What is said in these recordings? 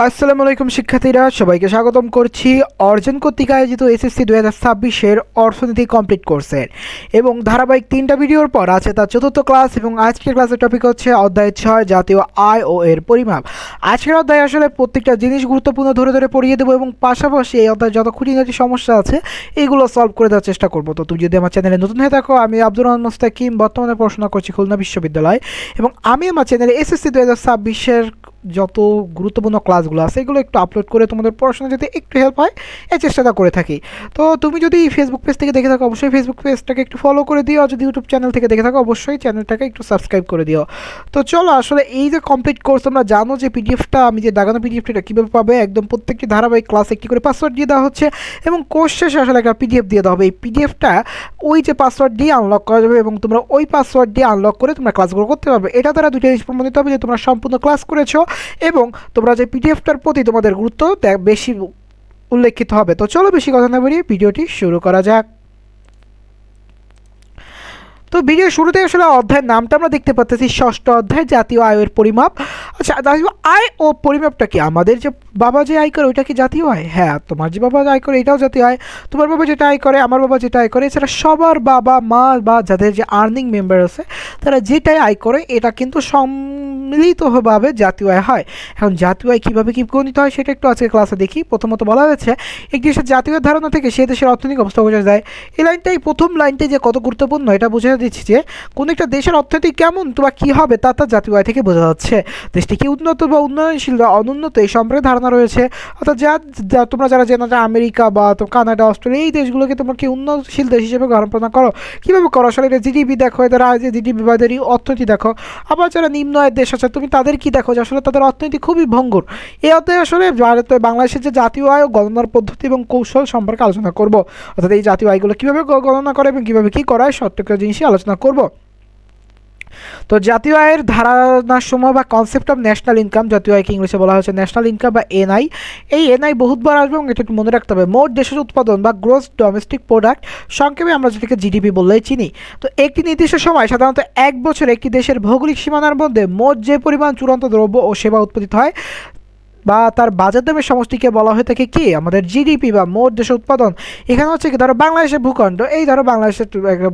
আসসালামু আলাইকুম শিক্ষার্থীরা, সবাইকে স্বাগতম করছি অর্জন কর্তৃক আয়োজিত এসএসসি 2026-এর অর্থনীতি কমপ্লিট কোর্সের এবং ধারাবাহিক 3টা ভিডিওর পর আছে তার চতুর্থ ক্লাস। এবং আজকের ক্লাসের টপিক হচ্ছে অধ্যায় 6 জাতীয় আয় ও এর পরিমাপ। আজকের অধ্যায়ে আসলে প্রত্যেকটা জিনিস গুরুত্বপূর্ণ ধরে ধরে পড়িয়ে দেবো এবং পাশাপাশি এই অধ্যায়ে যত খুঁটিনাটি সমস্যা আছে এইগুলো সলভ করে দেওয়ার চেষ্টা করবো। তো তুমি যদি আমার চ্যানেলে নতুন হয়ে থাকো, আমি আব্দুর রহমান মুস্তাকিম, বর্তমানে পড়াশোনা করছি খুলনা বিশ্ববিদ্যালয় এবং আমি আমার চ্যানেলে এসএসসি 2026-এর যত গুরুত্বপূর্ণ ক্লাসগুলো আছে এগুলো একটু আপলোড করে তোমাদের পড়াশোনা যাতে একটু হেল্প হয় এই চেষ্টাটা করে থাকি। তো তুমি যদি ফেসবুক পেজ থেকে দেখে থাকো অবশ্যই ফেসবুক পেজটাকে একটু ফলো করে দিও, আর যদি ইউটিউব চ্যানেল থেকে দেখে থাকো অবশ্যই চ্যানেলটাকে একটু সাবস্ক্রাইব করে দিও। তো চলো, আসলে এই যে কমপ্লিট কোর্স তোমরা জানো যে পিডিএফটা আমি যে দাগানো পিডিএফটা কীভাবে পাবে, একদম প্রত্যেকটি ধারাবাহিক ক্লাস একটি করে পাসওয়ার্ড দিয়ে দেওয়া হচ্ছে এবং কোর্স শেষে আসলে একটা পিডিএফ দিয়ে দেওয়া হবে। এই পিডিএফটা ওই যে পাসওয়ার্ড দিয়ে আনলক করা যাবে এবং তোমরা ওই পাসওয়ার্ড দিয়ে আনলক করে তোমরা ক্লাসগুলো করতে পারবে। এটা দ্বারা দুইটা জিনিস প্রমাণিত হবে যে তোমরা সম্পূর্ণ ক্লাস করেছো এবং তোমরা যে পিডিএফটার প্রতি তোমাদের গুরুত্ব বেশি উল্লেখিত হবে। তো চলো বেশি কথা না বাড়িয়ে ভিডিওটি শুরু করা যাক। তো ভিডিও শুরুতে আসলে অধ্যায়ের নামটা আমরা দেখতে পাচ্ছি, ষষ্ঠ অধ্যায় জাতীয় আয়ের পরিমাপ। আচ্ছা, জাতীয় আয় ও পরিমাপটা কি? আমাদের যে বাবা যে আয় করে ওইটা কি জাতীয় আয়? হ্যাঁ, তোমার যে বাবা আয় করে এটাও জাতীয় আয়, তোমার বাবা যেটা আয় করে, আমার বাবা যেটা আয় করে, এছাড়া সবার বাবা মা বা যাদের যে আর্নিং মেম্বার আছে তারা যেটাই আয় করে এটা কিন্তু সম্মিলিতভাবে জাতীয় আয় হয়। এখন জাতীয় আয় কীভাবে কী গণিত হয় সেটা একটু আজকে ক্লাসে দেখি। প্রথমত বলা হয়েছে একটি দেশের জাতীয় ধারণা থেকে সে দেশের অর্থনৈতিক অবস্থা বোঝা যায়। এই লাইনটাই, প্রথম লাইনটাই যে কত গুরুত্বপূর্ণ এটা বোঝা দিচ্ছি যে কোনো একটা দেশের অর্থনীতি কেমন বা কী হবে তা তার জাতীয় আয় থেকে বোঝা যাচ্ছে। দেশটি কি উন্নত বা উন্নয়নশীল বা অনুন্নত এই সম্পর্কে ধারণা রয়েছে। অর্থাৎ তোমরা যারা জেনো যে আমেরিকা বা কানাডা, অস্ট্রেলিয়া এই দেশগুলোকে তোমরা কি উন্নয়নশীল দেশ হিসেবে কল্পনা করো? কীভাবে করো? আসলে এটা জিডিপি দেখো, এদের আয় যে জিডিপি বা এদের অর্থনীতি দেখো। আবার যারা নিম্ন আয়ের দেশ আছে তুমি তাদের কি দেখো যে আসলে তাদের অর্থনীতি খুবই ভঙ্গুর। এই অধ্যায়ে আসলে বাংলাদেশের যে জাতীয় আয় গণনার পদ্ধতি এবং কৌশল সম্পর্কে আলোচনা করব। অর্থাৎ এই জাতীয় আয়গুলো কীভাবে গণনা করে এবং কীভাবে কী করা হয় সত্যিকার জিনিসই আলোচনা করব। তো জাতীয় আয়ের ধারণার সময় বা কনসেপ্ট অফ ন্যাশনাল ইনকাম, জাতীয় আয়কে ইংলিশে বলা হচ্ছে ন্যাশনাল ইনকাম বা এনআই। এই এনআই বহুতবার আসবে এবং এটা একটু মনে রাখতে হবে। মোট দেশের উৎপাদন বা গ্রোস ডোমেস্টিক প্রোডাক্ট, সংক্ষেপে আমরা যেটাকে জিডিপি বললেই চিনি। তো একটি নির্দিষ্ট সময়, সাধারণত এক বছর, একটি দেশের ভৌগোলিক সীমানার মধ্যে মোট যে পরিমাণ চূড়ান্ত দ্রব্য ও সেবা উৎপাদিত হয় বা তার বাজার দামের সমষ্টিকে বলা হয়ে থাকে কি আমাদের জিডিপি বা মোট দেশের উৎপাদন। এখানে হচ্ছে কি, ধরো বাংলাদেশের ভূখণ্ড, এই ধরো বাংলাদেশের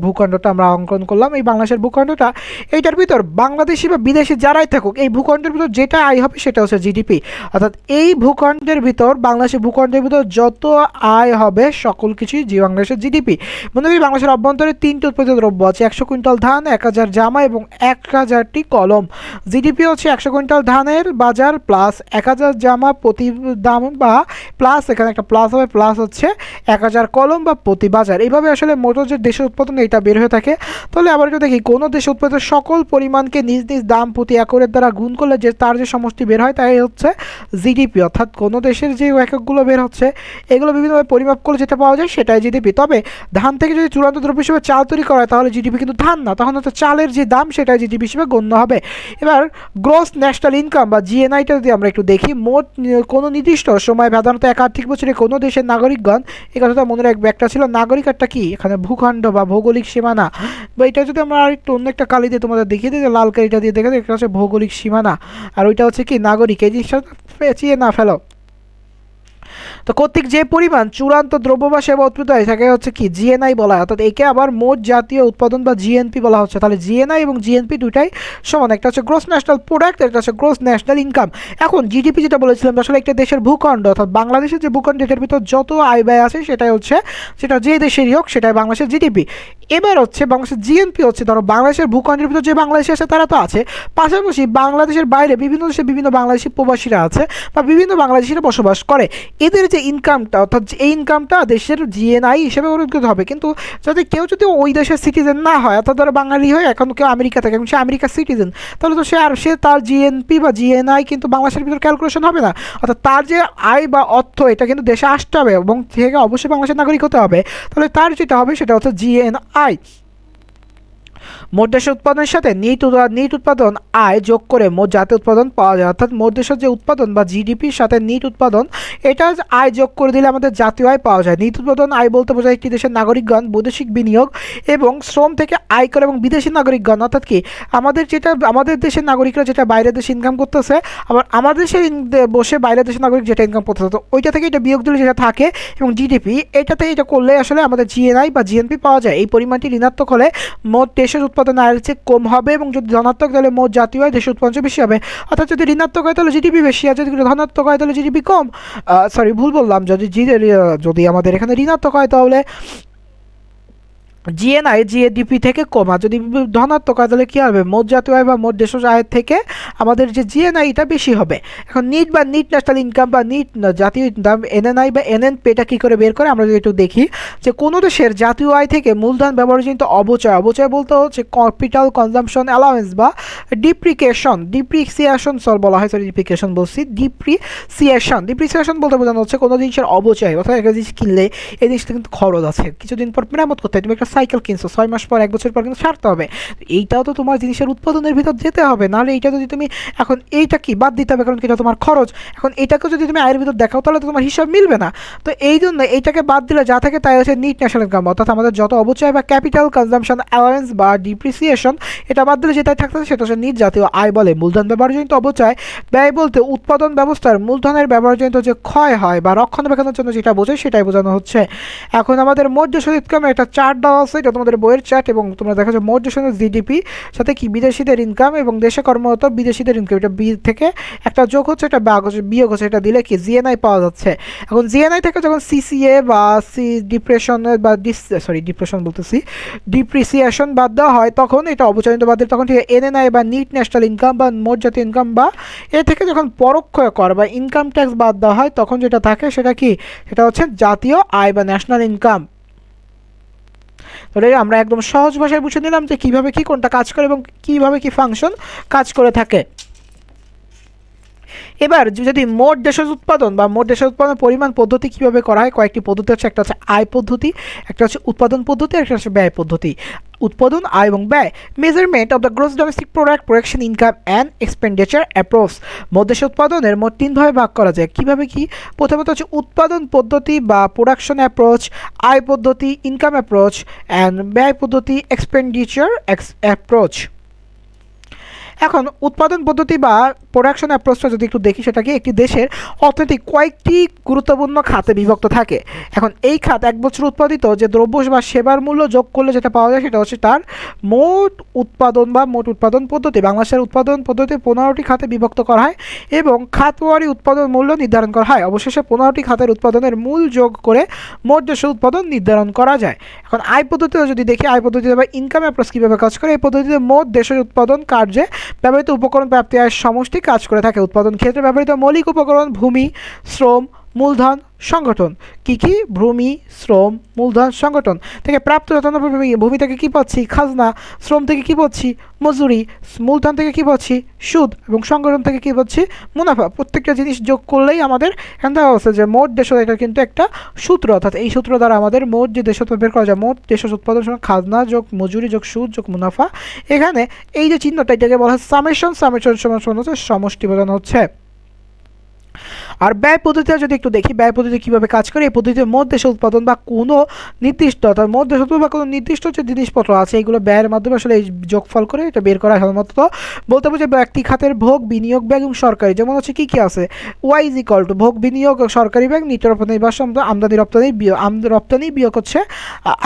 ভূখণ্ডটা আমরা অঙ্কন করলাম। এই বাংলাদেশের ভূখণ্ডটা, এইটার ভিতর বাংলাদেশি বা বিদেশি যারাই থাকুক এই ভূখণ্ডের ভিতর যেটা আয় হবে সেটা হচ্ছে জিডিপি। অর্থাৎ এই ভূখণ্ডের ভিতর, বাংলাদেশের ভূখণ্ডের ভিতর যত আয় হবে সকল কিছুই বাংলাদেশের জিডিপি। মনে করি বাংলাদেশের অভ্যন্তরে 3টি উৎপাদিত দ্রব্য আছে, 100 কুইন্টাল ধান, 1000 জামা এবং 1000টি কলম। জিডিপি হচ্ছে 100 কুইন্টাল ধানের বাজার প্লাস 1000 জামা প্রতি দাম বা প্লাস, এখানে একটা প্লাস হবে, প্লাস হচ্ছে 1000 কলম বা প্রতি বাজার। এইভাবে আসলে মোটর যে দেশের উৎপাদন এটা বের হয়ে থাকে। তাহলে আবার যদি দেখি কোনো দেশে উৎপাদিত সকল পরিমাণকে নিজ নিজ দাম প্রতি একরের দ্বারা গুণ করলে যে তার যে সমষ্টি বের হয় তাই হচ্ছে জিডিপি। অর্থাৎ কোনো দেশের যে এককগুলো বের হচ্ছে এগুলো বিভিন্নভাবে পরিমাপ করলে যেটা পাওয়া যায় সেটাই জিডিপি। তবে ধান থেকে যদি চূড়ান্ত দ্রব্য হিসেবে চাল তৈরি করা হয় তাহলে জিডিপি কিন্তু ধান না, তখন হচ্ছে চালের যে দাম সেটাই জিডিপি হিসেবে গণ্য হবে। এবার গ্রস ন্যাশনাল ইনকাম বা জিএনআইটা যদি আমরা একটু দেখি, মোট কোনো নির্দিষ্ট সময়, সাধারণত এক আর্থিক বছরে কোনো দেশের নাগরিকগণ, এই কথাটা মনে রাখবে, একটা ছিল নাগরিকটা কি এখানে ভূখণ্ড বা ভৌগোলিক সীমানা, বা এটা যদি আমরা আরেকটু অন্য একটা কালি দিয়ে তোমাদের দেখিয়ে দিই, লাল কালিটা দিয়ে দেখে, এটা হচ্ছে ভৌগোলিক সীমানা আর ওইটা হচ্ছে কি নাগরিক। এই জিনিসটা পেঁচিয়ে না ফেলো। তো কর্তৃক যে পরিমাণ চূড়ান্ত দ্রব্য বা সেবা উৎপাদিত হয় তাকে হচ্ছে কি জিএনআই বলা হয়। অর্থাৎ একে আবার মোট জাতীয় উৎপাদন বা জিএনপি বলা হচ্ছে। তাহলে জিএনআই এবং জিএনপি দুটাই সমান, একটা হচ্ছে গ্রোস ন্যাশনাল প্রোডাক্ট, একটা হচ্ছে গ্রোস ন্যাশনাল ইনকাম। এখন জিডিপি যেটা বলেছিলাম আসলে একটা দেশের ভূখণ্ড, অর্থাৎ বাংলাদেশের যে ভূখণ্ড এটার ভিতর যত আয় ব্যয় আছে সেটাই হচ্ছে, সেটা যে দেশেরই হোক সেটাই বাংলাদেশের জিডিপি। এবার হচ্ছে বাংলাদেশের জিএনপি হচ্ছে, ধরো বাংলাদেশের ভূখণ্ডের ভিতর যে বাংলাদেশি আছে তারা তো আছে, পাশাপাশি বাংলাদেশের বাইরে বিভিন্ন দেশে বিভিন্ন বাংলাদেশি প্রবাসীরা আছে বা বিভিন্ন বাংলাদেশিরা বসবাস করে। এদের যে ইনকামটা, অর্থাৎ এই ইনকামটা দেশের জিএনআই হিসেবে উল্লেখিত হবে। কিন্তু কেউ যদি ওই দেশের সিটিজেন না হয়, অর্থাৎ ধরো বাঙালি হয়, এখন কেউ আমেরিকা থাকে এবং সে আমেরিকার সিটিজেন, তাহলে তো সে তার জিএনপি বা জিএনআই কিন্তু বাংলাদেশের ভিতর ক্যালকুলেশন হবে না। অর্থাৎ তার যে আয় বা অর্থ এটা কিন্তু দেশে আসতে হবে এবং থেকে অবশ্যই বাংলাদেশের নাগরিক হতে হবে। তাহলে তার যেটা হবে সেটা হচ্ছে জিএনআই। মোট দেশের উৎপাদনের সাথে নিট উৎপাদন আয় যোগ করে মোট জাতীয় উৎপাদন পাওয়া যায়, অর্থাৎ মোট দেশের যে উৎপাদন বা জিডিপির সাথে নিট উৎপাদন এটা আয় যোগ করে দিলে আমাদের জাতীয় আয় পাওয়া যায়। নিট উৎপাদন আয় বলতে বোঝায় একটি দেশের নাগরিকগণ বৈদেশিক বিনিয়োগ এবং শ্রম থেকে আয় করে এবং বিদেশি নাগরিকগণ অর্থাৎ কি আমাদের দেশের নাগরিকরা যেটা বাইরের দেশে ইনকাম করতেছে, আবার আমাদের দেশে বসে বাইরের দেশের নাগরিক যেটা ইনকাম করতেছে, তো ওইটা থেকে এটা বিয়োগ দিলে যেটা থাকে এবং জিডিপি এটাতে এটা করলে আসলে আমাদের জিএনআই বা জিএনপি পাওয়া যায়। এই পরিমাণটি ঋণাত্মক হলে মোট দেশের উৎপাদন আয়ের চেয়ে কম হবে এবং যদি ধনাত্মক তাহলে মোট জাতীয় আয় দেশের উৎপাদন বেশি হবে। অর্থাৎ যদি ঋণাত্মক হয় তাহলে জিডিপি বেশি, আর যদি ধনাত্মক হয় তাহলে জিডিপি কম। ভুল বললাম, যদি আমাদের এখানে ঋণাত্মক হয় তাহলে জিএনআই জিএডিপি থেকে কম, আর যদি ধনাত্মক হয় তাহলে কী হবে, মোট জাতীয় আয় বা মোট দেশের আয়ের থেকে আমাদের যে জিএনআই এটা বেশি হবে। এখন নিট বা নিট ন্যাশনাল ইনকাম বা নিট জাতীয় ইনকাম এনএনআই বা এনএনপি এটা কী করে বের করে আমরা যদি একটু দেখি যে কোনো দেশের জাতীয় আয় থেকে মূলধন ব্যবহারজনিত অবচয় বলতে হচ্ছে ক্যাপিটাল কনজাম্পশন অ্যালাউন্স বা ডিপ্রিসিয়েশন বলা হয়, সরি ডিপ্রিকেশন বলছি, ডিপ্রিসিয়েশন বলতে বোঝানো হচ্ছে কোনো জিনিসের অবচয়, অর্থাৎ একটা জিনিস কিনলে এই জিনিসটা কিন্তু খরচ আছে, কিছুদিন পর মেরামত করতে হয়। তুমি একটা সাইকেল কিনছো 6 মাস পর 1 বছর পর কিন্তু ছাড়তে হবে, এইটাও তো তোমার জিনিসের উৎপাদনের ভিতর যেতে হবে, নাহলে এইটা যদি তুমি এখন এইটা কি বাদ দিতে হবে, কারণ এটা তোমার খরচ। এখন এটাকে যদি তুমি আয়ের ভিতর দেখাও তাহলে তো তোমার হিসাব মিলবে না। তো এই জন্য এইটাকে বাদ দিলে যা থাকে তাই হচ্ছে নিট ন্যাশনাল ইনকাম, অর্থাৎ আমাদের যত অবচয় বা ক্যাপিটাল কনজাম্পশন অ্যালাউন্স বা ডিপ্রিসিয়েশন এটা বাদ দিলে যেটাই থাকতেছে সেটা হচ্ছে নিট জাতীয় আয় বলে। মূলধন ব্যবহারজনিত অবচয় ব্যয় বলতে উৎপাদন ব্যবস্থার মূলধনের ব্যবহারজনিত যে ক্ষয় হয় বা রক্ষণাবেক্ষণের জন্য যেটা বোঝায় সেটাই বোঝানো হচ্ছে। এখন আমাদের মোট দেশের ইনকামের একটা চার্ট দেওয়া আছে, এটা তোমাদের বইয়ের চার্ট, এবং তোমরা দেখা যায় মোট দেশের জিডিপি সাথে কি বিদেশিদের ইনকাম এবং দেশে কর্মরত বিদেশিদের ইনকাম, এটা বি থেকে একটা যোগ হচ্ছে, এটা বিয়োগ হচ্ছে, এটা দিলে কি জিএনআই পাওয়া যাচ্ছে। এখন জিএনআই থেকে যখন সিসিএ বা ডিপ্রিসিয়েশন বাদ দেওয়া হয় তখন এটা অবচয়িত বাদ দিলে তখন ঠিক এনএনআই বা নিট ন্যাশনাল ইনকাম বা মোট জাতীয় ইনকাম বা এ থেকে যখন পরোক্ষ কর বা ইনকাম ট্যাক্স বাদ দেওয়া হয় তখন যেটা থাকে সেটা কি, সেটা হচ্ছে জাতীয় আয় বা ন্যাশনাল ইনকাম। তাহলে আমরা একদম সহজ ভাষায় বুঝে নিলাম যে কীভাবে কী কোনটা কাজ করে এবং কীভাবে কী ফাংশন কাজ করে থাকে। এবার যদি মোট দেশের উৎপাদন বা মোট দেশের উৎপাদন পরিমাণ পদ্ধতি কীভাবে করা হয়, কয়েকটি পদ্ধতি হচ্ছে, একটা হচ্ছে আয় পদ্ধতি, একটা হচ্ছে উৎপাদন পদ্ধতি, একটা হচ্ছে ব্যয় পদ্ধতি। উৎপাদন, আয় এবং ব্যয়, measurement of the gross domestic product, production income and expenditure approach. মোট দেশের উৎপাদনের মোট 3 ভাবে ভাগ করা যায়। কীভাবে কি, প্রথমত হচ্ছে উৎপাদন পদ্ধতি বা প্রোডাকশন অ্যাপ্রোচ, আয় পদ্ধতি ইনকাম অ্যাপ্রোচ অ্যান্ড ব্যয় পদ্ধতি এক্সপেন্ডিচার অ্যাপ্রোচ। এখন উৎপাদন পদ্ধতি বা প্রোডাকশন অ্যাপ্রোচটা যদি একটু দেখি, সেটা কি একটি দেশের অর্থনীতি কয়েকটি গুরুত্বপূর্ণ খাতে বিভক্ত থাকে। এখন এই খাত এক বছর উৎপাদিত যে দ্রব্য বা সেবার মূল্য যোগ করলে যেটা পাওয়া যায় সেটা হচ্ছে তার মোট উৎপাদন বা মোট উৎপাদন পদ্ধতি। বাংলাদেশের উৎপাদন পদ্ধতি 15টি খাতে বিভক্ত করা হয় এবং খাতওয়ারি উৎপাদন মূল্য নির্ধারণ করা হয়। অবশেষে 15টি খাতের উৎপাদনের মূল যোগ করে মোট দেশের উৎপাদন নির্ধারণ করা যায়। এখন আয় পদ্ধতিতে যদি দেখি, আয় পদ্ধতিতে বা ইনকাম অ্যাপ্রোচ কীভাবে কাজ করে, এই পদ্ধতিতে মোট দেশের উৎপাদন কার্যে ব্যবহৃত উপকরণ প্রাপ্তি আয়ের সমষ্টি কাজ করে থাকে। উৎপাদন ক্ষেত্রে ব্যবহৃত মৌলিক উপকরণ ভূমি, শ্রম, মূলধন, সংগঠন। কি কি? ভূমি, শ্রম, মূলধন, সংগঠন থেকে প্রাপ্ত ভূমি থেকে কী পাচ্ছি? খাজনা। শ্রম থেকে কী পাচ্ছি? মজুরি। মূলধন থেকে কী পাচ্ছি? সুদ। এবং সংগঠন থেকে কী পাচ্ছি? মুনাফা। প্রত্যেকটা জিনিস যোগ করলেই আমাদের এখান দেওয়া হচ্ছে যে মোট দেশের, এটা কিন্তু একটা সূত্র, অর্থাৎ এই সূত্র দ্বারা আমাদের মোট যে দেশ বের করা যায়, মোট দেশের উৎপাদন খাজনা যোগ মজুরি যোগ সুদ যোগ মুনাফা। এখানে এই যে চিহ্নটা এটাকে বলা হয় সামেশন সমান হচ্ছে সমষ্টি বোঝানো হচ্ছে। আর ব্যয় পদ্ধতিটা যদি একটু দেখি, ব্যয় পদ্ধতি কীভাবে কাজ করে, এই পদ্ধতিতে মোট দেশের উৎপাদন বা কোনো নির্দিষ্ট, অর্থাৎ মোট দেশের উৎপাদন বা কোনো নির্দিষ্ট যে জিনিসপত্র আছে এগুলো ব্যয়ের মাধ্যমে আসলে এই যোগফল করে এটা বের করা হয়। সাধারণত বলতে বোঝে ব্যক্তি খাতের ভোগ, বিনিয়োগ ব্যয় এবং সরকারি, যেমন হচ্ছে কী কী আছে, ওয়াই ইজ ইকুয়াল টু ভোগ, বিনিয়োগ, সরকারি ব্যয়, নিত্য রপ্তানি বা আমদানি রপ্তানি বিয়োগ হচ্ছে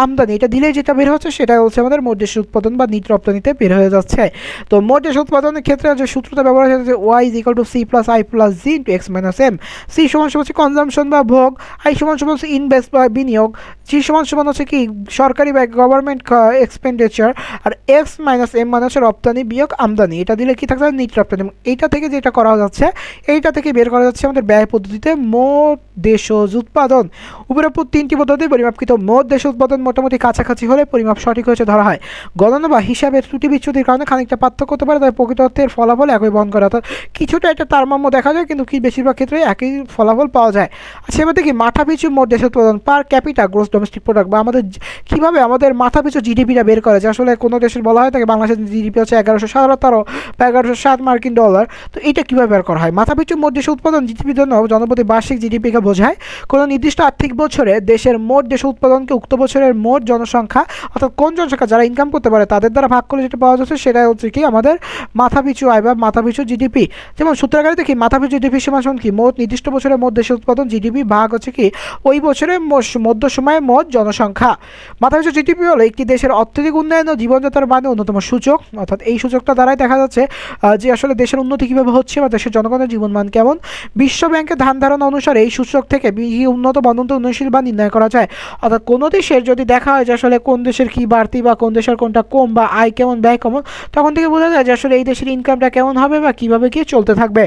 আমদানি, এটা দিলেই যেটা বের হচ্ছে সেটা হচ্ছে আমাদের মোট দেশের উৎপাদন বা নিত্য রপ্তানিতে বের হয়ে যাচ্ছে। তো মোট দেশের উৎপাদনের ক্ষেত্রে যে সূত্রটা ব্যবহার হচ্ছে Y is equal to C plus I plus G into X minus M. C সমান হচ্ছে কনজামশন বা ভোগ, আই সমান হচ্ছে ইনভেস্ট বা বিনিয়োগ, জি সমান হচ্ছে কি সরকারি বা গভর্নমেন্ট এক্সপেন্ডিচার, আর এক্স মাইনাস এম মানে হচ্ছে রপ্তানি বিয়োগ আমদানি, এটা দিলে কি থাকছে? নিট রপ্তানি। এইটা থেকে যেটা করা যাচ্ছে এইটা থেকে বের করা যাচ্ছে আমাদের ব্যয় পদ্ধতিতে মোট দেশজ উৎপাদন। উপরে 3টি পদ্ধতি পরিমাপকৃত মোট দেশ উৎপাদন মোটামুটি কাছাকাছি হলে পরিমাপ সঠিক হয়েছে ধরা হয়। গণনা বা হিসাবের ত্রুটি বিচ্যুতির কারণে খানিকটা পার্থক্য হতে পারে, তাই প্রকৃত অর্থের ফলাফল একই বহন করে, অর্থাৎ কিছুটা একটা তারতম্য দেখা যায় কিন্তু কি বেশিরভাগ ক্ষেত্রে একই ফলাফল পাওয়া যায়। আচ্ছা, এবার দেখি মাথাপিছু মোট দেশের উৎপাদন পার ক্যাপিটা গ্রোস ডোমেস্টিক প্রোডাক্ট বা আমাদের কীভাবে আমাদের মাথাপিছু জিডিপিটা বের করে, যে আসলে কোনো দেশের বলা হয় থাকে বাংলাদেশের জিডিপি হচ্ছে 1117 বা 1107 মার্কিন ডলার। তো এটা কীভাবে বের করা হয়? মাথাপিছু মোট দেশের উৎপাদন জিডিপির জন্য জনপ্রতি বার্ষিক জিডিপিকে বোঝায় কোনো নির্দিষ্ট আর্থিক বছরে দেশের মোট দেশের উৎপাদনকে উক্ত বছরের মোট জনসংখ্যা অর্থাৎ কোন জনসংখ্যা যারা ইনকাম করতে পারে তাদের দ্বারা ভাগ করলে যেটা পাওয়া যাচ্ছে সেটা হচ্ছে কি আমাদের মাথাপিছু আয় বা মাথাপিছু জিডিপি। যেমন সূত্রাকারে দেখি মাথাপিছু জিডিপি সমান কি মোট নির্দিষ্ট বছরের মোট দেশের উৎপাদন জিডিপি ভাগ হচ্ছে কি ওই বছরের মধ্য সময়ে মোট জনসংখ্যা। মাথাপিছু জিডিপি হলো একটি দেশের অর্থনৈতিক উন্নয়ন ও জীবনযাত্রার মানে অন্যতম সূচক, অর্থাৎ এই সূচকটা দ্বারাই দেখা যাচ্ছে যে আসলে দেশের উন্নতি কীভাবে হচ্ছে বা দেশের জনগণের জীবনমান কেমন। বিশ্ব ব্যাংকের ধ্যান ধারণা অনুসারে এই সূচক থেকে উন্নত বন্ধন্ত উন্নয়নশীল বা নির্ণয় করা যায়। অর্থাৎ কোনো দেশের যদি দেখা হয় যে আসলে কোন দেশের কী বাড়তি বা কোন দেশের কোনটা কম বা আয় কেমন ব্যয় কেমন, তখন থেকে বোঝা যায় যে আসলে এই দেশের ইনকামটা কেমন হবে বা কীভাবে কি চলতে থাকবে।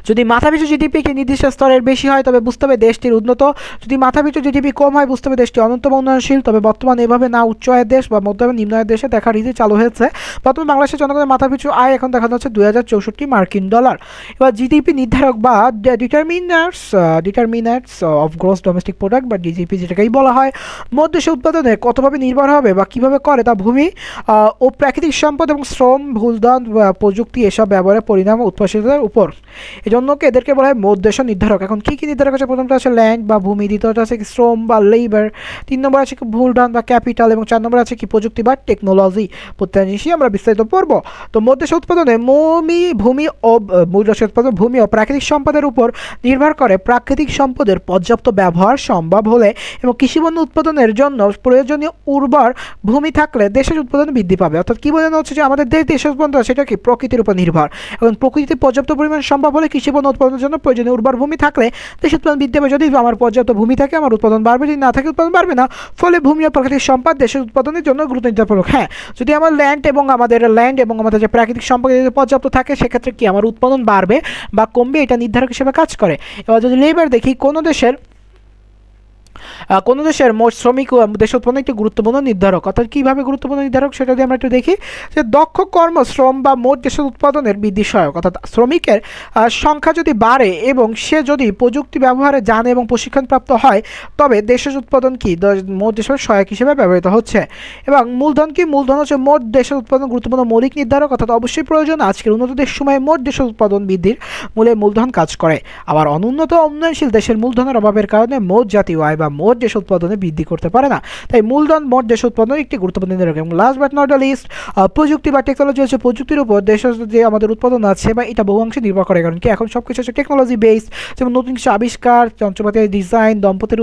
যদি মাথাপিছু জিডিপি কি নির্দিষ্ট স্তরের বেশি হয় তবে বুঝতে হবে দেশটির উন্নত, যদি মাথাপিছু জিডিপি কম হয় বুঝতে হবে দেশটি অন্যতম উন্নয়নশীল। তবে বর্তমানে এভাবে না উচ্চ আয়ের দেশ বা মধ্যম নিম্ন আয়ের দেশে দেখার রীতি চালু হয়েছে। বর্তমানে বাংলাদেশের জনগণের মাথাপিছু আয় এখন দেখা যাচ্ছে 2064 মার্কিন ডলার। এবার জিডিপি নির্ধারক বা determiners of gross domestic product বা ডিজিপি যেটাকেই বলা হয় মোট দেশের উৎপাদনে কতভাবে নির্ভর হবে বা কীভাবে করে তা ভূমি ও প্রাকৃতিক সম্পদ এবং শ্রম, মূলধন, প্রযুক্তি এসব ব্যবহারের পরিণাম উৎপাদনশীলতার উপর। জন্য এদেরকে বলা হয় মোট দেশ নির্ধারক। এখন কী কী নির্ধারক আছে? প্রথমটা আছে ল্যান্ড বা ভূমি, দ্বিতীয়টা আছে কি শ্রম বা লেবার, 3 নম্বর আছে কি মূলধন বা ক্যাপিটাল এবং 4 নম্বর আছে কি প্রযুক্তি বা টেকনোলজি। প্রত্যেক জিনিসই আমরা বিস্তারিত পড়ব। তো মোট দেশ উৎপাদনে ভূমি ও প্রাকৃতিক সম্পদের উপর নির্ভর করে। প্রাকৃতিক সম্পদের পর্যাপ্ত ব্যবহার সম্ভব হলে এবং কৃষিপণ্য উৎপাদনের জন্য প্রয়োজনীয় উর্বর ভূমি থাকলে দেশের উৎপাদন বৃদ্ধি পাবে। অর্থাৎ কী বোঝানো হচ্ছে যে আমাদের দেশের উৎপাদন সেটা কি প্রকৃতির উপর নির্ভর, এবং প্রকৃতিতে পর্যাপ্ত পরিমাণ সম্ভব হলে কৃষিপণ্য উৎপাদনের জন্য প্রয়োজনীয় উর্বর ভূমি থাকলে দেশের উৎপাদন বৃদ্ধি পাবে। যদি আমার পর্যাপ্ত ভূমি থাকে আমার উৎপাদন বাড়বে, যদি না থাকে উৎপাদন বাড়বে না। ফলে ভূমি ও প্রাকৃতিক সম্পদ দেশের উৎপাদনের জন্য গুরুত্ব নির্ধারণ। হ্যাঁ, যদি আমার ল্যান্ড এবং আমাদের যে প্রাকৃতিক সম্পদ যদি পর্যাপ্ত থাকে সেক্ষেত্রে কি আমার উৎপাদন বাড়বে বা কমবে, এটা নির্ধারক হিসেবে কাজ করে। এবার যদি লেবার দেখি, কোনো দেশের মোট শ্রমিক দেশের উৎপাদন একটি গুরুত্বপূর্ণ নির্ধারক। অর্থাৎ কীভাবে গুরুত্বপূর্ণ নির্ধারক সেটা যদি আমরা একটু দেখি, যে দক্ষ কর্মশ্রম বা মোট দেশের উৎপাদনের বৃদ্ধি সহায়ক। অর্থাৎ শ্রমিকের সংখ্যা যদি বাড়ে এবং সে যদি প্রযুক্তি ব্যবহারে জানে এবং প্রশিক্ষণপ্রাপ্ত হয় তবে দেশের উৎপাদন কি মোট দেশের সহায়ক হিসেবে ব্যবহৃত হচ্ছে। এবং মূলধন কি? মূলধন হচ্ছে মোট দেশের উৎপাদন গুরুত্বপূর্ণ মৌলিক নির্ধারক। অর্থাৎ অবশ্যই প্রয়োজন আজকের উন্নত দেশ সময়ে মোট দেশের উৎপাদন বৃদ্ধির মূলে মূলধন কাজ করে। আবার অনুন্নত উন্নয়নশীল দেশের মূলধনের অভাবের কারণে মোট জাতীয় আয় বা মোট দেশ উৎপাদনে বৃদ্ধি করতে পারে না। তাই মূলধন মোট দেশ উৎপাদনের একটি গুরুত্বপূর্ণ নির্ধারক। এবং last but not the least, প্রযুক্তি বা টেকনোলজি হচ্ছে প্রযুক্তির উপর দেশের যে আমাদের উৎপাদন আছে বা এটা বহু অংশে নির্ভর করে। কারণ কি এখন সব কিছু হচ্ছে টেকনোলজি বেসড, যেমন নতুন কিছু আবিষ্কার, যন্ত্রপাতির ডিজাইন, দম্পতির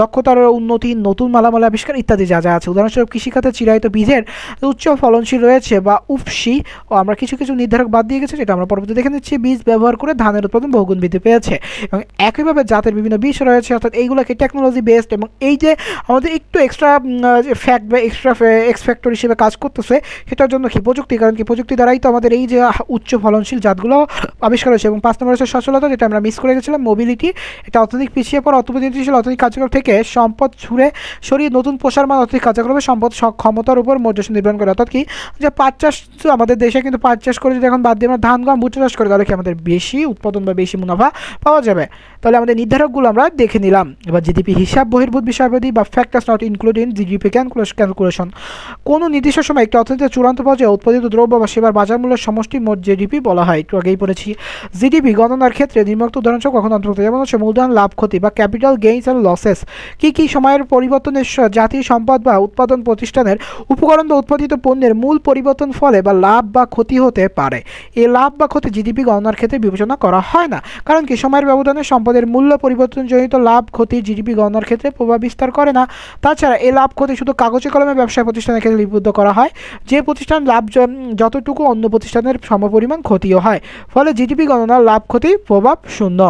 দক্ষতার উন্নতি, নতুন মালামাল আবিষ্কার ইত্যাদি যা যা আছে। উদাহরণস্বরূপ কৃষিখাতে চিরায়ত বীজের উচ্চ ফলনশীল রয়েছে বা উফসি, ও আমরা কিছু নির্ধারক বাদ দিয়ে গেছে যেটা আমরা পরবর্তী দেখে নিচ্ছি। বীজ ব্যবহার করে ধানের উৎপাদন বহুগুণ বৃদ্ধি পেয়েছে। এবং একইভাবে জাতের বিভিন্ন বীজ রয়েছে, অর্থাৎ এইগুলোকে টেকনোলজি বেসড। এবং এই যে আমাদের একটু এক্সট্রা ফ্যাক্ট বা এক্সট্রা এক্স ফ্যাক্টর হিসেবে কাজ করতেছে সেটার জন্য কি প্রযুক্তি। কারণ কি প্রযুক্তি দ্বারাই তো আমাদের এই যে উচ্চ ফলনশীল জাতগুলো আবিষ্কার হয়েছে। এবং 5 নম্বর হচ্ছে সচলতা, যেটা আমরা মিস করে গেছিলাম। মোবিলিটি, এটা অর্থনৈতিক পিছিয়ে পড়া অর্থনীতিশীল অর্থনৈতিক কার্যক্রম থেকে সম্পদ সরিয়ে নতুন প্রসার মান অর্থনৈতিক কার্যক্রমে সম্পদ ক্ষমতার উপর মোট দেশ নির্ভর করে। অর্থাৎ কি যে পাট চাষ আমাদের দেশে কিন্তু পাট চাষ করে যদি এখন বাদ দিয়ে আমরা ধান, গম, ভুট্টা চাষ করি তাহলে কি আমাদের বেশি উৎপাদন বা বেশি মুনাফা পাওয়া যাবে। তাহলে আমাদের নির্ধারকগুলো আমরা দেখে নিলাম। এবার জিডিপি হিসাব বহির্ভূত বিষয়াবলী বা factors not include in GDP calculation. কোনো নির্দিষ্ট সময় একটি অর্থনীতির চূড়ান্ত পর্যায়ে উৎপাদিত দ্রব্য বা সেবার বাজার মূল্যের সমষ্টি মোট জিডিপি বলা হয়। একটু আগেই পড়েছি। জিডিপি গণনার ক্ষেত্রে নিম্নোক্ত উদাহরণসহ কখন অন্তর্ভুক্ত, যেমন হচ্ছে মূলধন লাভ ক্ষতি বা ক্যাপিটাল গেইনস অ্যান্ড লসেস। কী সময়ের পরিবর্তনের জাতীয় সম্পদ বা উৎপাদন প্রতিষ্ঠানের উপকরণ বা উৎপাদিত পণ্যের মূল পরিবর্তন ফলে বা লাভ বা ক্ষতি হতে পারে। এই লাভ বা ক্ষতি জিডিপি গণনার ক্ষেত্রে বিবেচনা করা হয় না। কারণ কি সময়ের ব্যবধানে সম্পদের মূল্য পরিবর্তনজনিত লাভ ক্ষতি জিডিপি গণনার ক্ষেত্রে প্রভাব বিস্তার করে না। তাছাড়া এই লাভ ক্ষতি শুধু কাগজে কলমে ব্যবসায় প্রতিষ্ঠানের ক্ষেত্রে লিপিবদ্ধ করা হয়। যে প্রতিষ্ঠান লাভ যতটুকু অন্য প্রতিষ্ঠানের সমপরিমাণ ক্ষতিও হয়। ফলে জিডিপি গণনার লাভ ক্ষতি প্রভাব শূন্য।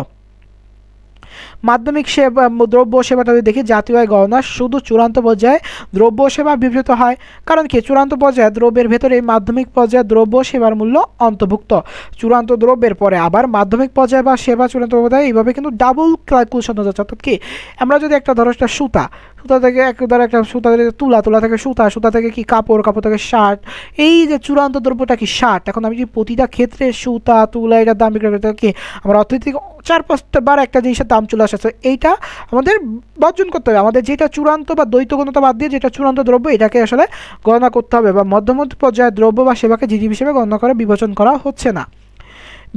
মাধ্যমিক সেবা দ্রব্য সেবাটা দেখি, জাতীয় আয় গণনা শুধু চূড়ান্ত পর্যায়ে দ্রব্য সেবা বিবৃত হয়। কারণ কি চূড়ান্ত পর্যায়ে দ্রব্যের ভেতরে মাধ্যমিক পর্যায়ে দ্রব্য সেবার মূল্য অন্তর্ভুক্ত। চূড়ান্ত দ্রব্যের পরে আবার মাধ্যমিক পর্যায়ে বা সেবা চূড়ান্ত পর্যায়ে এইভাবে কিন্তু ডাবল ক্যালকুলেশন হয়ে যাচ্ছে। অর্থাৎ কি আমরা যদি একটা ধরো একটা সুতা সুতা থেকে একটা সুতা থেকে তুলা থেকে সুতা থেকে কি কাপড় থেকে শার্ট, এই যে চূড়ান্ত দ্রব্যটা কি শার্ট। এখন আমি যদি প্রতিটা ক্ষেত্রে সুতা তুলা এটার দাম বিক্রি করতে কি আমার অর্থনৈতিক 4-5টা বার একটা জিনিসের দাম চলে আসছে, এইটা আমাদের বর্জন করতে হবে। আমাদের যেটা চূড়ান্ত বা দ্বৈত গণতা বাদ দিয়ে যেটা চূড়ান্ত দ্রব্য এটাকে আসলে গণনা করতে হবে, বা মধ্যমধ্যে পর্যায়ের দ্রব্য বা সেবাকে জিডিপি হিসেবে গণনা করে বিবেচনা করা হচ্ছে না।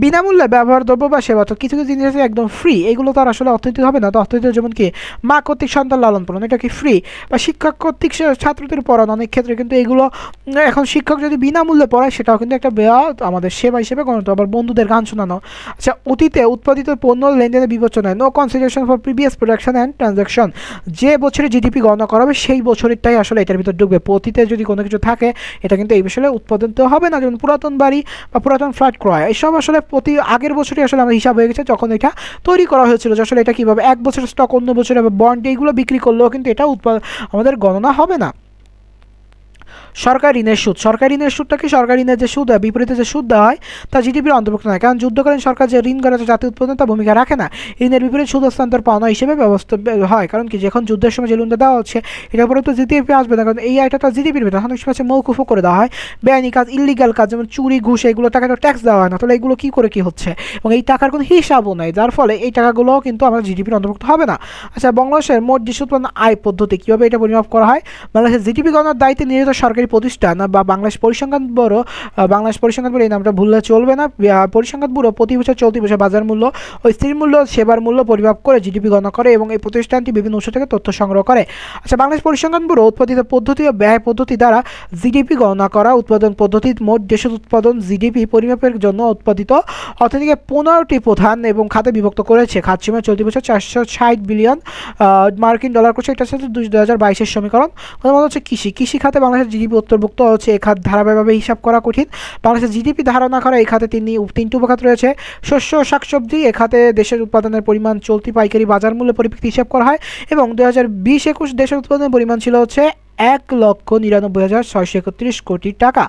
বিনামূল্যে ব্যবহার দ্রব্য বা সেবা, তো কিছু জিনিস আছে একদম ফ্রি, এগুলো তো আর আসলে অর্থনীতি হবে না। তো অর্থনীতি যেমন কি মা কর্তৃক সন্তান লালন পালন, এটা কি ফ্রি, বা শিক্ষক কর্তৃক ছাত্রদের পড়ানো, অনেক ক্ষেত্রে কিন্তু এগুলো এখন শিক্ষক যদি বিনামূল্যে পড়ায় সেটাও কিন্তু একটা আমাদের সেবা হিসেবে গণিত। আবার বন্ধুদের গান শোনানো। আচ্ছা, অতীতে উৎপাদিত পণ্য লেনদেনের বিবেচনায় no consideration for previous production and transaction, যে বছরে জিডিপি গণনা করা হবে সেই বছরেরটাই আসলে এটার ভিতর ঢুকবে। অতীতে যদি কোনো কিছু থাকে এটা কিন্তু এই বিষয়ে উৎপাদন তো হবে না, যেমন পুরাতন বাড়ি বা পুরাতন ফ্ল্যাট ক্রয়, এসব আসলে প্রতি আগের বছরই আসলে আমার হিসাব হয়ে গেছে যখন এটা তৈরি করা হয়েছিল, যে আসলে এটা কীভাবে এক বছরের স্টক অন্য বছরে বন্ড এইগুলো বিক্রি করলেও কিন্তু এটা আমাদের গণনা হবে না। সরকারি ঋণের সুদ, সরকারি ঋণের সুদটা কি সরকারি ঋণের যে সুদ হয় বিপরীতে যে সুদ দেওয়া হয় তা জিডিপির অন্তর্ভুক্ত নয়, কারণ যুদ্ধকালীন সরকার যে ঋণ করেছে জাতীয় উৎপাদন তা ভূমিকা রাখে না। ঋণের বিপরীত সুদ হস্তান্তর পাওনা হিসেবে ব্যবস্থা হয়, কারণ কি যখন যুদ্ধের সময় যে লোনটা দেওয়া হচ্ছে এটার উপরে তো জিডিপি আসবে না, কারণ এই আয়টা তো জিডিপির ভিতরে অনেক সময় মৌকুফও করে দেওয়া হয়। বেআইনি কাজ, ইলিগাল কাজ যেমন চুরি ঘুষ, এগুলো টাকা তো ট্যাক্স দেওয়া হয় না, তাহলে এগুলো কী করে কী হচ্ছে, এবং এই টাকার কোনো হিসাবও নাই, যার ফলে এই টাকাগুলোও কিন্তু আমাদের জিডিপির অন্তর্ভুক্ত হবে না। আচ্ছা, বাংলাদেশের মোট দেশ উৎপন্ন আয় পদ্ধতি কীভাবে এটা পরিমাপ করা হয়? বাংলাদেশের জিডিপি গণনার দায়িত্বে নিয়োজিত সরকারি প্রতিষ্ঠান বা বাংলাদেশ পরিসংখ্যান ব্যুরো, বাংলাদেশ পরিসংখ্যান ব্যুরো এই নামটা ভুললে চলবে না। পরিসংখ্যান ব্যুরো প্রতি বছর চলতি বছর বাজার মূল্য ও স্থির মূল্য সেবার মূল্য পরিমাপ করে জিডিপি গণনা করে, এবং এই প্রতিষ্ঠানটি বিভিন্ন উৎস থেকে তথ্য সংগ্রহ করে। আচ্ছা, বাংলাদেশ পরিসংখ্যান ব্যুরো উৎপাদিত পদ্ধতি ও ব্যয় পদ্ধতি দ্বারা জিডিপি গণনা করা। উৎপাদন পদ্ধতি মোট দেশের উৎপাদন জিডিপি পরিমাপের জন্য উৎপাদিত অর্থনীতিকে 15টি প্রধান এবং খাতে বিভক্ত করেছে। খাত সীমা চলতি বছর 460 বিলিয়ন মার্কিন ডলার করছে, এটা হচ্ছে 2022-এর সমীকরণ। প্রথমত হচ্ছে কৃষি খাতে বাংলাদেশের জিডিপি অন্তর্ভুক্ত হচ্ছে। এই খাত ধারাবাহিকভাবে হিসাব করা কঠিন। বাংলাদেশের জিডিপি ধারণা করা এই খাতে তিনটি উপখাত রয়েছে। শস্য ও শাকসবজি, এ খাতে দেশের উৎপাদনের পরিমাণ চলতি পাইকারি বাজার মূল্য পরিপ্রেক্ষিতে হিসাব করা হয়, এবং 2020-21 দেশের উৎপাদনের পরিমাণ ছিল হচ্ছে 1,99,631 কোটি টাকা।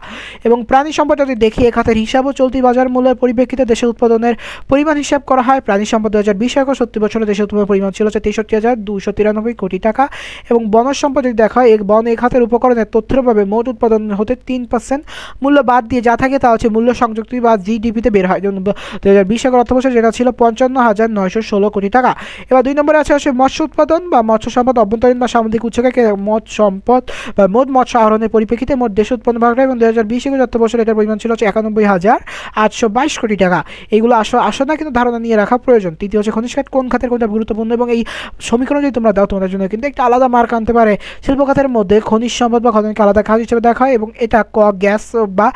এবং প্রাণী সম্পদ যদি দেখি এ খাতের হিসাব ও চলতি বাজার মূল্যের পরিপ্রেক্ষিতে দেশের উৎপাদনের পরিমাণ হিসাব করা হয়। প্রাণী সম্পদ 2020-21 সত্যি বছরে দেশের উৎপাদনের পরিমাণ ছিল হচ্ছে 63,293 কোটি টাকা। এবং বনজ সম্পদ যদি দেখা হয় বন এ খাতের উপকরণের তথ্যভাবে মোট উৎপাদন হতে 3% মূল্য বাদ দিয়ে যা থাকে তা হচ্ছে মূল্য সংযুক্তি বা জিডিপিতে বের হয়, যেমন 2020 অর্থ বছর যেটা ছিল 55,916 কোটি টাকা। এবার 2 নম্বরে আছে মৎস্য উৎপাদন বা মৎস্য সম্পদ অভ্যন্তরীণ বা সামুদ্রিক উৎসকে মৎস্য সম্পদ বা মোট মৎস্য আহরণের পরিপ্রেক্ষিতে মোট দেশ উৎপন্ন ভাগ, এবং 2020-21 অর্থ বছর এটার পরিমাণ ছিল 91,822 কোটি টাকা। এইগুলো আসো না, কিন্তু ধারণা নিয়ে রাখা প্রয়োজন। তৃতীয় হচ্ছে খনিজ খাত কোন খাতের কোনটা গুরুত্বপূর্ণ, এবং এই সমীকরণ যদি তোমরা দাও তোমাদের জন্য কিন্তু একটা আলাদা মার্ক আনতে পারে। শিল্প খাতের মধ্যে খনিজ সম্পদ বা খননকে আলাদা খাত হিসেবে দেখা হয়, এবং এটা গ্যাস বা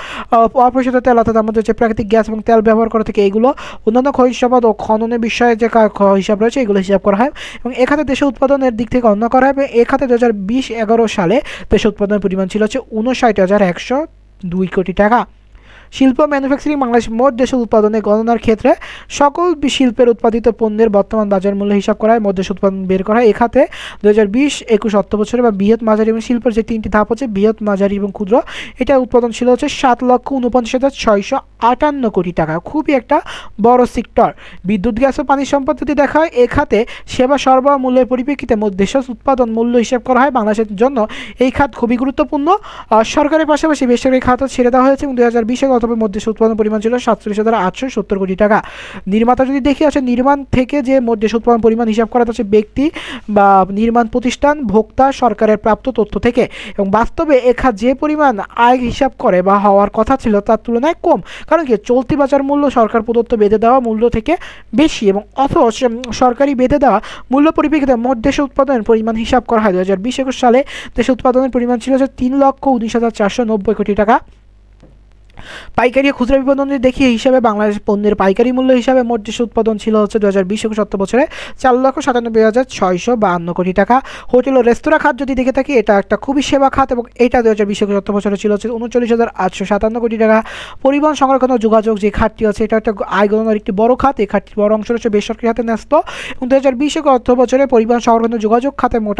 অপরিশোধিত তেল, অর্থাৎ আমাদের হচ্ছে প্রাকৃতিক গ্যাস এবং তেল ব্যবহার করা থেকে এইগুলো অন্যান্য খনিজ সম্পদ ও খননের বিষয়ে যে হিসাব রয়েছে এগুলো হিসাব করা হয়, এবং এ খাতে দেশের উৎপাদনের দিক থেকে গণনা করা হয়। এ খাতে 2020-11 সালে দেশের উৎপাদনের পরিমাণ ছিল হচ্ছে 59,102 কোটি টাকা। শিল্প ম্যানুফ্যাকচারিং, বাংলাদেশ মোট দেশের উৎপাদনের গণনার ক্ষেত্রে সকল শিল্পের উৎপাদিত পণ্যের বর্তমান বাজার মূল্য হিসাব করা হয়, মোট দেশের উৎপাদন বের করা হয়। এ খাতে 2020-21 অর্থ বছরে বা বৃহৎ মাঝারি এবং শিল্পের যে 3টি ধাপ হচ্ছে বৃহৎ মাঝারি এবং ক্ষুদ্র, এটা উৎপাদন ছিল হচ্ছে 7,49,658 কোটি টাকা, খুবই একটা বড় সেক্টর। বিদ্যুৎ, গ্যাস ও পানি সম্পদ যদি দেখা হয় এ খাতে সেবা সরবরাহ মূল্যের পরিপ্রেক্ষিতে মোট দেশের উৎপাদন মূল্য হিসাব করা হয়। বাংলাদেশের জন্য এই খাত খুবই গুরুত্বপূর্ণ। সরকারের পাশাপাশি বেসরকারি খাত ছেড়ে দেওয়া হয়েছে, এবং 2020 অথবা মধ্যে উৎপাদন পরিমাণ ছিল 47,870 কোটি টাকা। নির্মাতা যদি দেখি আছে নির্মাণ থেকে যে মোট দেশ উৎপাদন পরিমাণ হিসাব করা হচ্ছে ব্যক্তি বা নির্মাণ প্রতিষ্ঠান, ভোক্তা, সরকারের প্রাপ্ত তথ্য থেকে, এবং বাস্তবে এ খাত যে পরিমাণ আয় হিসাব করে বা হওয়ার কথা ছিল তার তুলনায় কম, কারণ কি চলতি বাজার মূল্য সরকার প্রদত্ত বেঁধে দেওয়া মূল্য থেকে বেশি, এবং অথচ সরকারি বেঁধে দেওয়া মূল্য পরিপ্রেক্ষিতে মোট দেশ উৎপাদনের পরিমাণ হিসাব করা হয়। 2020-21 সালে দেশ উৎপাদনের পরিমাণ ছিল 3,19,490 কোটি টাকা। পাইকারি ও খুচরা বিপণন দেখি হিসাবে বাংলাদেশ পণ্যের পাইকারি মূল্য হিসাবে মোট দেশ উৎপাদন ছিল হচ্ছে 2020-21 অর্থ বছরে 4,97,652 কোটি টাকা। হোটেল ও রেস্তোরাঁ খাত যদি দেখে থাকি এটা একটা খুবই সেবা খাত, এবং এটা 2020-21 অর্থ বছরে ছিল হচ্ছে 39,857 কোটি টাকা। পরিবহন, সংরক্ষণ ও যোগাযোগ যে খাতটি আছে এটা একটা আয় গণনার একটি বড় খাত, এই খাতটির বড় অংশ হচ্ছে বেসরকারি খাতে ন্যস্ত, এবং 2020 অর্থ বছরে পরিবহন, সংরক্ষণ ও যোগাযোগ খাতে মোট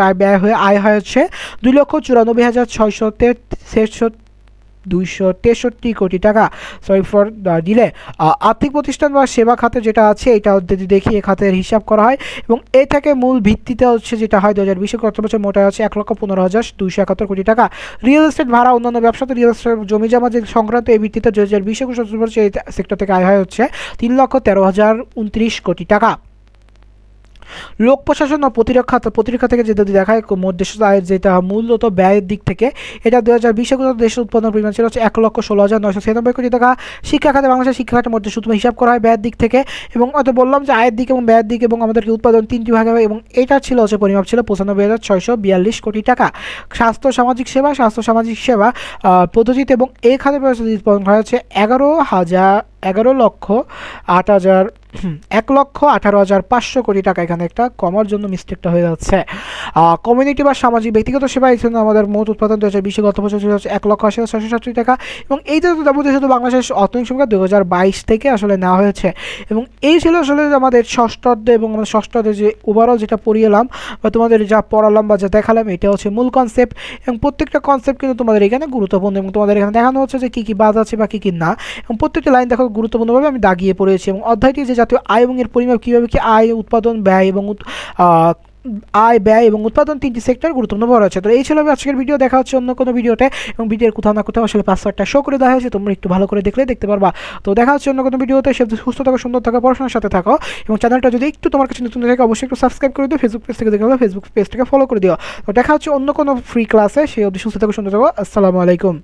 আয় হচ্ছে 2,94,663 263 কোটি টাকা। Sorry for delay. আর্থিক প্রতিষ্ঠান বা সেবা খাতে যেটা আছে এটা যদি দেখি এ খাতের হিসাব করা হয় এবং এ থেকে মূল ভিত্তিতে হচ্ছে যেটা হয় 2020 অর্থ বছর মোটা আছে 1,15,271 কোটি টাকা। রিয়েল এস্টেট ভাড়া অন্যান্য ব্যবসাতে রিয়েল এস্টেট জমি জমা যে সংক্রান্ত এই ভিত্তিতে 2020 অর্থ বছর এই সেক্টর থেকে আয় হয় হচ্ছে 3,13,029 কোটি টাকা। লোক প্রশাসন ও প্রতিরক্ষা থেকে যদি দেখায় মোট দেশের আয়ের যেটা মূলত ব্যয়ের দিক থেকে এটা 2020 দেশের উৎপাদন পরিমাণ ছিল হচ্ছে 1,16,996 কোটি টাকা। শিক্ষা খাতে বাংলাদেশের শিক্ষা খাতের মধ্যে শুধু হিসাব করা হয় ব্যয়ের দিক থেকে এবং হয়তো বললাম যে আয়ের দিক এবং ব্যয়ের দিক এবং আমাদেরকে উৎপাদন তিনটি ভাগে হয় এবং এটা ছিল হচ্ছে পরিমাপ ছিল 95,642 কোটি টাকা। স্বাস্থ্য সামাজিক সেবা পদ্ধতিতে এবং এই খাতে উৎপাদন করা হচ্ছে 1,18,500 কোটি টাকা। এখানে একটা কমার জন্য মিস্টেকটা হয়ে যাচ্ছে। কমিউনিটি বা সামাজিক ব্যক্তিগত সেবা এই জন্য আমাদের মোট উৎপাদন 2020 গত বছর ছিল হচ্ছে 1,80,660 টাকা এবং এই যে শুধু বাংলাদেশের অর্থনৈতিক সংখ্যা 2022 থেকে আসলে নেওয়া হয়েছে এবং এই ছিল আসলে আমাদের ষষ্ঠ অধ্যায় এবং আমাদের ষষ্ঠ অধ্যায় যে ওভারঅল যেটা পড়িয়েলাম বা তোমাদের যা পড়ালাম বা যা দেখালাম এটা হচ্ছে মূল কনসেপ্ট এবং প্রত্যেকটা কনসেপ্ট কিন্তু তোমাদের এখানে গুরুত্বপূর্ণ এবং তোমাদের এখানে দেখানো হচ্ছে যে কী কী বাদ আছে বা কী কী না এবং প্রত্যেকটা লাইন দেখো গুরুত্বপূর্ণভাবে আমি দাগিয়ে পড়েছি এবং অধ্যায়টি যে জাতীয় আয় এবং এর পরিমাপ কীভাবে কি আয় উৎপাদন ব্যয় এবং উৎপাদন তিনটি সেক্টর গুরুত্বপূর্ণ বলা আছে। তো এই ছিল আজকের ভিডিও। দেখা হচ্ছে অন্য কোনো ভিডিওতে এবং ভিডিওর কোথাও না কোথাও আসলে পাসওয়ার্ডটা শো করে দেওয়া হয়েছে, তোমরা একটু ভালো করে দেখলে দেখতে পারবা। তো দেখা হচ্ছে অন্য কোনো ভিডিওতে। সে সুস্থ থাকো, সুন্দর থাকো, পড়াশোনার সাথে থাকো এবং চ্যানেলটা যদি একটু তোমার কাছে নতুন থাকে অবশ্যই একটু সাবস্ক্রাইব করে দিও। ফেসবুক পেজ থেকে দেখে ফেসবুক পেজটাকে ফলো করে দিও। তো দেখা হচ্ছে অন্য কোনো ফ্রি ক্লাসে। সেই অবধি সুস্থ থাকো, সুন্দর থাকো। আসসালামু আলাইকুম।